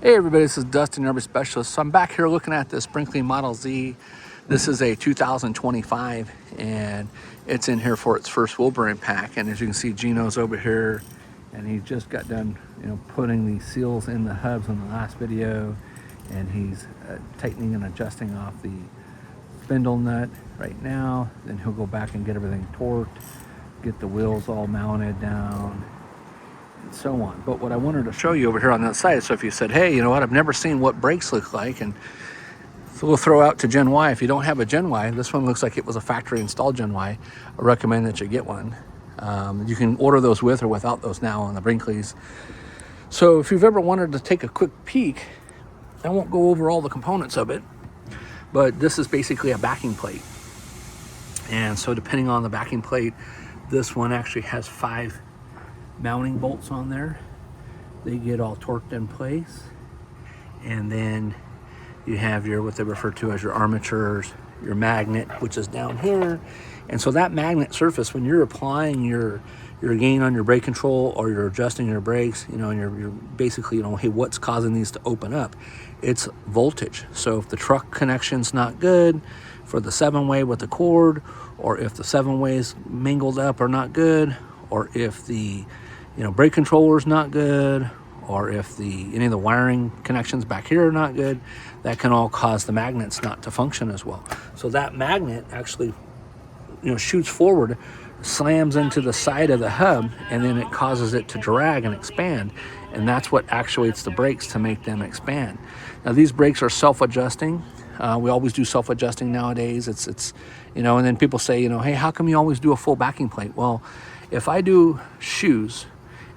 Hey everybody, this is Dustin, your RV Specialist. So I'm back here looking at this Brinkley Model Z. This is a 2025 and it's in here for its first wheel bearing pack. And as you can see, Gino's over here and he just got done, putting these seals in the hubs in the last video. And he's tightening and adjusting off the spindle nut right now. Then he'll go back and get everything torqued, get the wheels all mounted down, and so on. But what I wanted to show you over here on that side, so if you said, hey, you know what, I've never seen what brakes look like, and so we'll throw out to Gen Y. If you don't have a Gen Y, this one looks like it was a factory installed Gen Y. I recommend that you get one. You can order those with or without those now on the Brinkleys. So if you've ever wanted to take a quick peek, I won't go over all the components of it, but this is basically a backing plate. And so depending on the backing plate, this one actually has 5 mounting bolts on there. They get all torqued in place, and then you have your, what they refer to as your armatures, your magnet, which is down here. And so that magnet surface, when you're applying your gain on your brake control, or you're adjusting your brakes, and you're basically, hey, what's causing these to open up? It's voltage. So if the truck connection's not good for the 7-way with the cord, or if the 7-ways mingled up are not good, or if the brake controller is not good, or if any of the wiring connections back here are not good, that can all cause the magnets not to function as well. So that magnet actually, shoots forward, slams into the side of the hub, and then it causes it to drag and expand, and that's what actuates the brakes to make them expand. Now these brakes are self-adjusting. We always do self-adjusting nowadays. It's and then people say, hey, how come you always do a full backing plate? Well, if I do shoes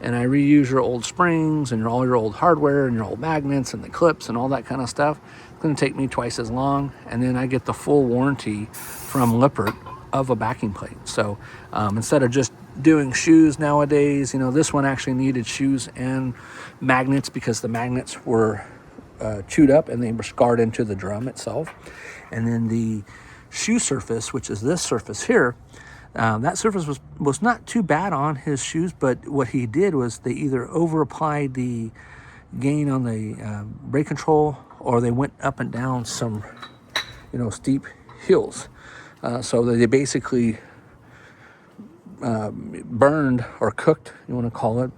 and I reuse your old springs and all your old hardware and your old magnets and the clips and all that kind of stuff, it's going to take me twice as long, and then I get the full warranty from Lippert of a backing plate. So instead of just doing shoes nowadays, this one actually needed shoes and magnets because the magnets were chewed up and they were scarred into the drum itself. And then the shoe surface, which is this surface here, that surface was not too bad on his shoes, but what he did was they either over applied the gain on the brake control, or they went up and down some steep hills. So they basically burned or cooked, you want to call it,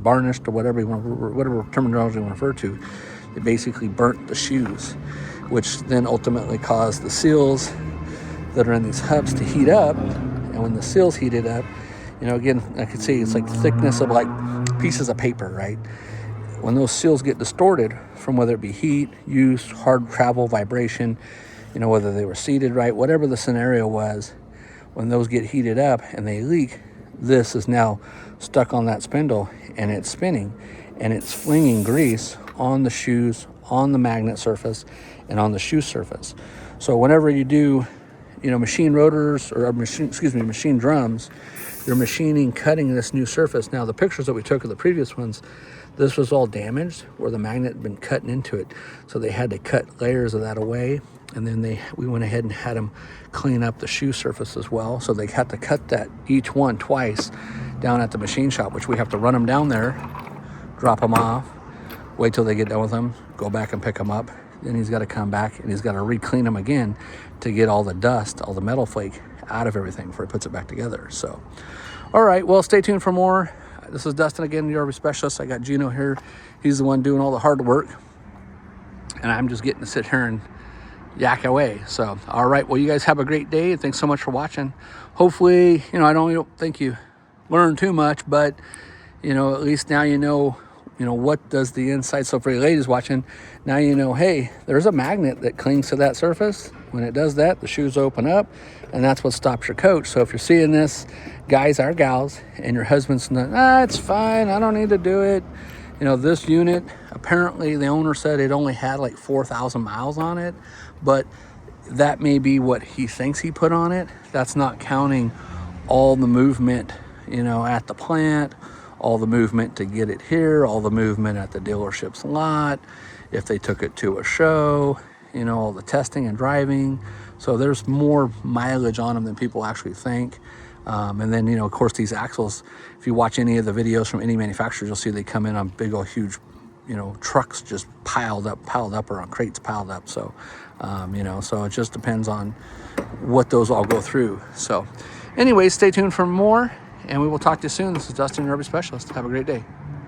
varnished, or whatever terminology you want to refer to. They basically burnt the shoes, which then ultimately caused the seals that are in these hubs to heat up. And when the seals heated up, again, I could say it's like the thickness of like pieces of paper, right? When those seals get distorted from whether it be heat, use, hard travel, vibration, whether they were seated right, whatever the scenario was, when those get heated up and they leak, this is now stuck on that spindle and it's spinning and it's flinging grease on the shoes, on the magnet surface, and on the shoe surface. So whenever you do, machine rotors or machine drums, you're machining, cutting this new surface. Now the pictures that we took of the previous ones, this was all damaged where the magnet had been cutting into it. So they had to cut layers of that away. And then we went ahead and had them clean up the shoe surface as well. So they had to cut that each one twice down at the machine shop, which we have to run them down there, drop them off, wait till they get done with them, go back and pick them up. Then he's got to come back and he's got to re-clean them again to get all the dust, all the metal flake out of everything before he puts it back together. So, all right, well, stay tuned for more. This is Dustin again, your RV Specialist. I got Gino here. He's the one doing all the hard work, and I'm just getting to sit here and yak away. So, all right, well, you guys have a great day. Thanks so much for watching. Hopefully, I don't think you learned too much, but at least now what does the inside. So for you ladies watching, now hey, there's a magnet that clings to that surface. When it does that, the shoes open up, and that's what stops your coach. So if you're seeing this, guys or gals, and your husband's not, it's fine, I don't need to do it. This unit, apparently the owner said it only had like 4,000 miles on it, but that may be what he thinks he put on it. That's not counting all the movement, at the plant, all the movement to get it here, all the movement at the dealership's lot, if they took it to a show, all the testing and driving. So there's more mileage on them than people actually think. And then, of course, these axles, if you watch any of the videos from any manufacturers, you'll see they come in on big old huge, you know, trucks just piled up, or on crates piled up. So, you know, so it just depends on what those all go through. So anyways, stay tuned for more, and we will talk to you soon. This is Dustin, your Rubber Specialist. Have a great day.